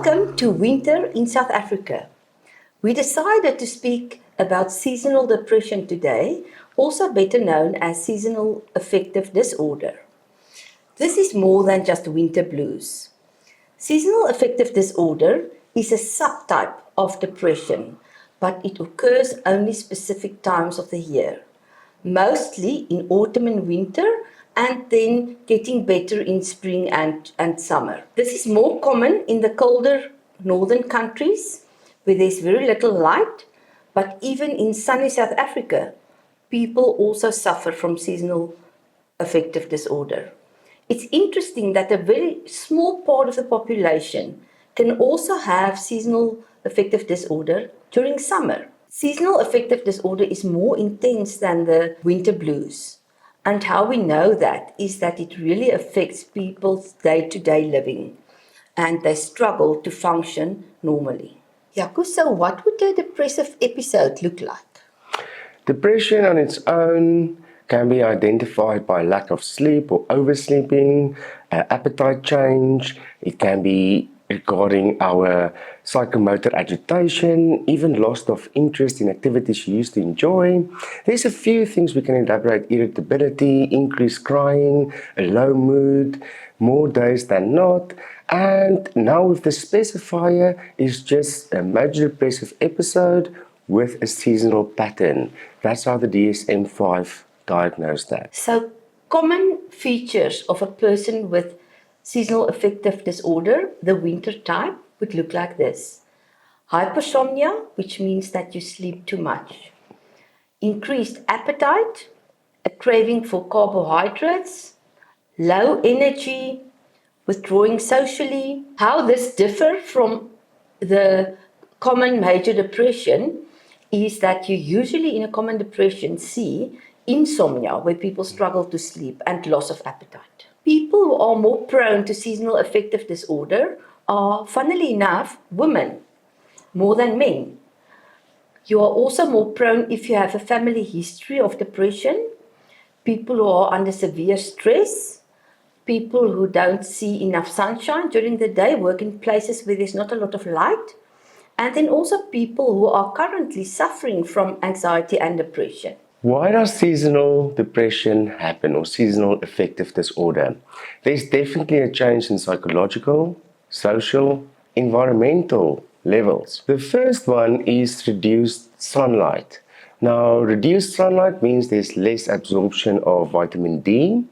Welcome to Winter in South Africa. We decided to speak about seasonal depression today, also better known as seasonal affective disorder. This is more than just winter blues. Seasonal affective disorder is a subtype of depression, but it occurs only specific times of the year, mostly in autumn and winter, and then getting better in spring and summer. This is more common in the colder northern countries where there's very little light, but even in sunny South Africa, people also suffer from seasonal affective disorder. It's interesting that a very small part of the population can also have seasonal affective disorder during summer. Seasonal affective disorder is more intense than the winter blues. And how we know that is that it really affects people's day-to-day living and they struggle to function normally. Jaco, so what would a depressive episode look like? Depression on its own can be identified by lack of sleep or oversleeping, appetite change. It can be regarding our psychomotor agitation, even loss of interest in activities you used to enjoy. There's a few things we can elaborate: irritability, increased crying, a low mood, more days than not. And now with the specifier is just a major depressive episode with a seasonal pattern. That's how the DSM-5 diagnosed that. So common features of a person with seasonal affective disorder, the winter type, would look like this. Hypersomnia, which means that you sleep too much. Increased appetite, a craving for carbohydrates, low energy, withdrawing socially. How this differs from the common major depression is that you usually in a common depression see insomnia, where people struggle to sleep, and loss of appetite. People who are more prone to seasonal affective disorder are, funnily enough, women, more than men. You are also more prone if you have a family history of depression, people who are under severe stress, people who don't see enough sunshine during the day, work in places where there's not a lot of light, and then also people who are currently suffering from anxiety and depression. Why does seasonal depression happen, or seasonal affective disorder? There's definitely a change in psychological, social, environmental levels. The first one is reduced sunlight. Now, reduced sunlight means there's less absorption of vitamin D,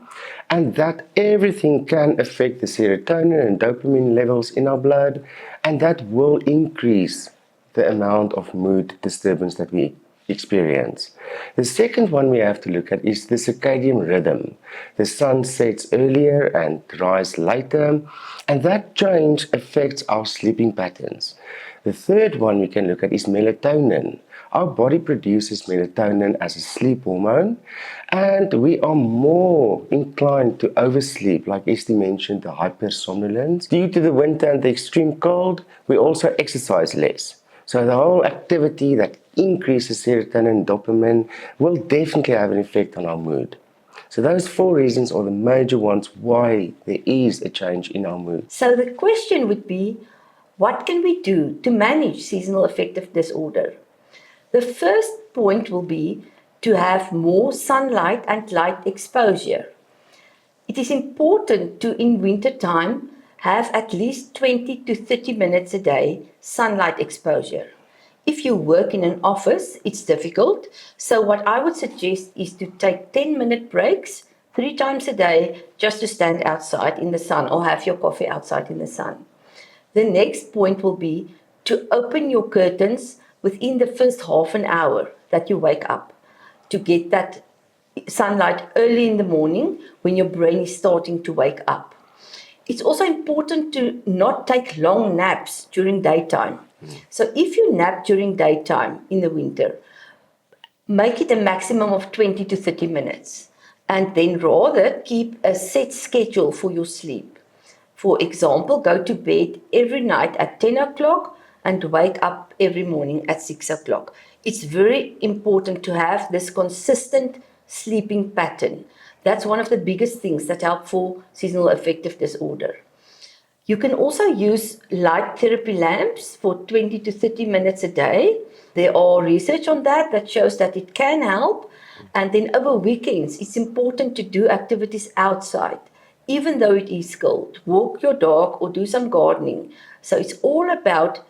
and that everything can affect the serotonin and dopamine levels in our blood, and that will increase the amount of mood disturbance that we experience. The second one we have to look at is the circadian rhythm. The sun sets earlier and rises later, and that change affects our sleeping patterns. The third one we can look at is melatonin. Our body produces melatonin as a sleep hormone, and we are more inclined to oversleep, like Este mentioned, the hypersomnolence. Due to the winter and the extreme cold, we also exercise less. So the whole activity that increases serotonin and dopamine will definitely have an effect on our mood. So those four reasons are the major ones why there is a change in our mood. So the question would be, what can we do to manage seasonal affective disorder? The first point will be to have more sunlight and light exposure. It is important to, in winter time, have at least 20 to 30 minutes a day sunlight exposure. If you work in an office, it's difficult. So what I would suggest is to take 10-minute breaks 3 times a day just to stand outside in the sun or have your coffee outside in the sun. The next point will be to open your curtains within the first half an hour that you wake up to get that sunlight early in the morning when your brain is starting to wake up. It's also important to not take long naps during daytime. So if you nap during daytime in the winter, make it a maximum of 20 to 30 minutes and then rather keep a set schedule for your sleep. For example, go to bed every night at 10 o'clock and wake up every morning at 6 o'clock. It's very important to have this consistent sleeping pattern. That's one of the biggest things that help for seasonal affective disorder. You can also use light therapy lamps for 20 to 30 minutes a day. There are research on that shows that it can help. And then over weekends, it's important to do activities outside, even though it is cold. Walk your dog or do some gardening. So it's all about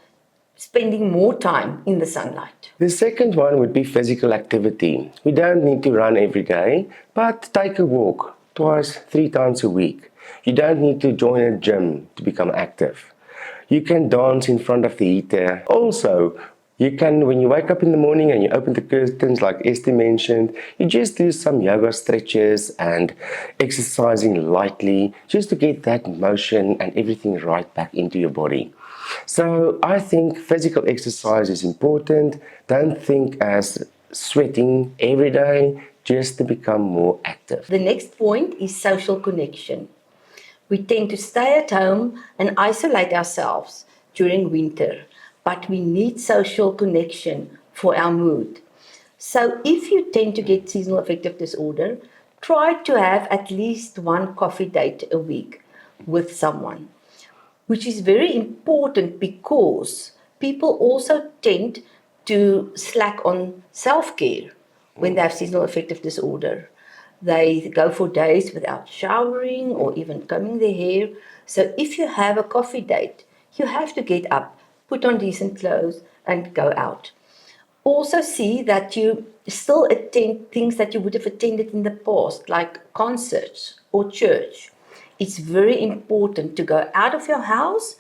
spending more time in the sunlight. The second one would be physical activity. We don't need to run every day, but take a walk twice, 3 times a week. You don't need to join a gym to become active. You can dance in front of the heater. Also, you can, when you wake up in the morning and you open the curtains like Este mentioned, you just do some yoga stretches and exercising lightly just to get that motion and everything right back into your body. So I think physical exercise is important. Don't think as sweating every day, just to become more active. The next point is social connection. We tend to stay at home and isolate ourselves during winter, but we need social connection for our mood. So if you tend to get seasonal affective disorder, try to have at least one coffee date a week with someone, which is very important because people also tend to slack on self-care when they have seasonal affective disorder. They go for days without showering or even combing their hair. So if you have a coffee date, you have to get up, put on decent clothes, and go out. Also see that you still attend things that you would have attended in the past, like concerts or church. It's very important to go out of your house,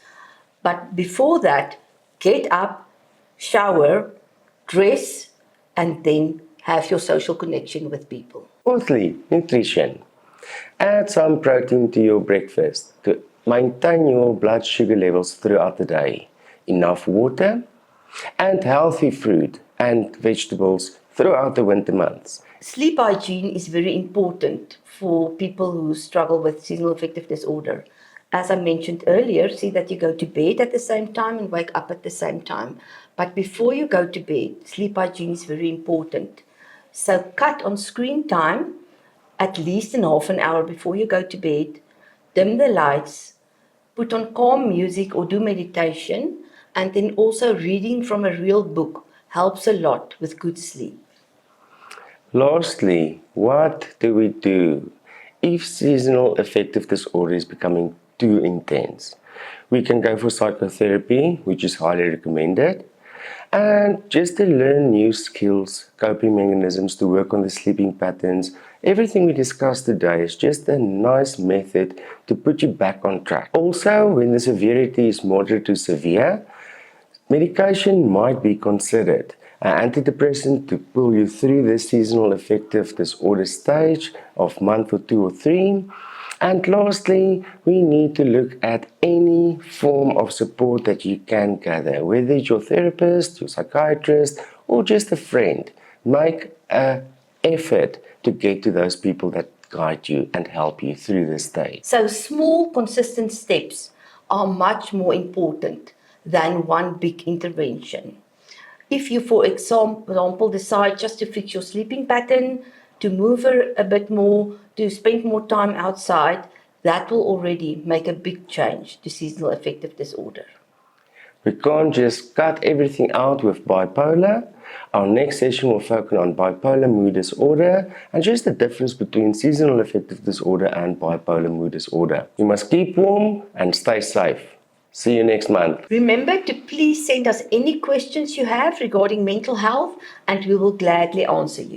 but before that, get up, shower, dress, and then have your social connection with people. Fourthly, nutrition. Add some protein to your breakfast to maintain your blood sugar levels throughout the day. Enough water and healthy fruit and vegetables throughout the winter months. Sleep hygiene is very important for people who struggle with seasonal affective disorder. As I mentioned earlier, see that you go to bed at the same time and wake up at the same time. But before you go to bed, sleep hygiene is very important. So cut on screen time at least in half an hour before you go to bed. Dim the lights, put on calm music or do meditation, and then also reading from a real book helps a lot with good sleep. Lastly, what do we do if seasonal affective disorder is becoming too intense? We can go for psychotherapy, which is highly recommended, and just to learn new skills, coping mechanisms to work on the sleeping patterns. Everything we discussed today is just a nice method to put you back on track. Also, when the severity is moderate to severe, medication might be considered. An antidepressant to pull you through the seasonal affective disorder stage of month or 2 or 3. And lastly, we need to look at any form of support that you can gather, whether it's your therapist, your psychiatrist, or just a friend. Make an effort to get to those people that guide you and help you through this stage. So small, consistent steps are much more important than one big intervention. If you, for example, decide just to fix your sleeping pattern, to move a bit more, to spend more time outside, that will already make a big change to seasonal affective disorder. We can't just cut everything out with bipolar. Our next session will focus on bipolar mood disorder and just the difference between seasonal affective disorder and bipolar mood disorder. You must keep warm and stay safe. See you next month. Remember to please send us any questions you have regarding mental health, and we will gladly answer you.